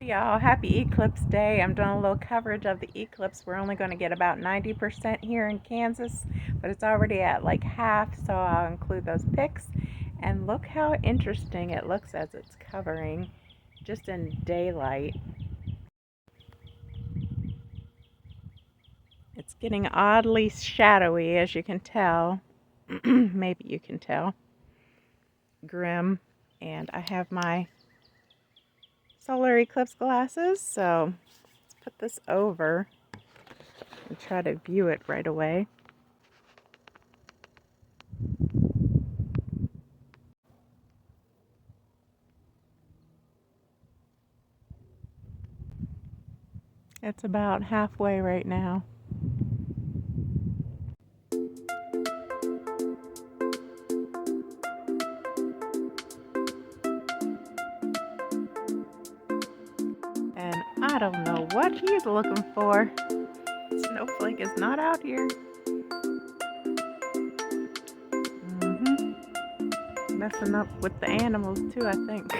Y'all, happy eclipse day. I'm doing a little coverage of the eclipse. We're only going to get about 90% here in Kansas, but it's already at like half, so I'll include those pics. And look how interesting it looks as it's covering just in daylight. It's getting oddly shadowy, as you can tell. Maybe you can tell. Grim. And I have my solar eclipse glasses, so let's put this over and try to view it right away. It's about halfway right now. And I don't know what he's looking for. Snowflake is not out here. Messing up with the animals too, I think.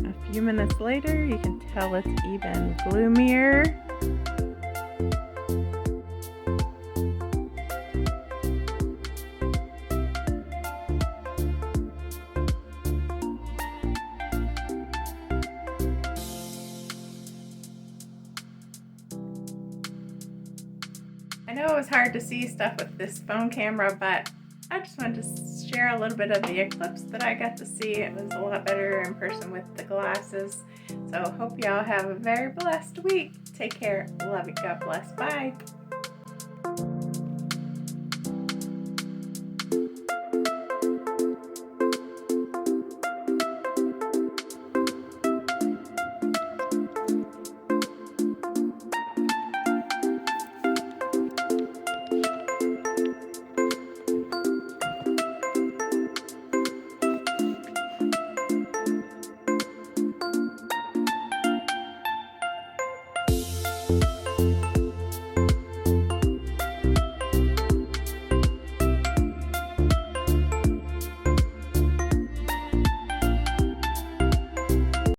A few minutes later, you can tell it's even gloomier. I know it was hard to see stuff with this phone camera, but I just wanted to share a little bit of the eclipse that I got to see. It was a lot better in person with the glasses. So hope y'all have a very blessed week. Take care. Love you. God bless. Bye.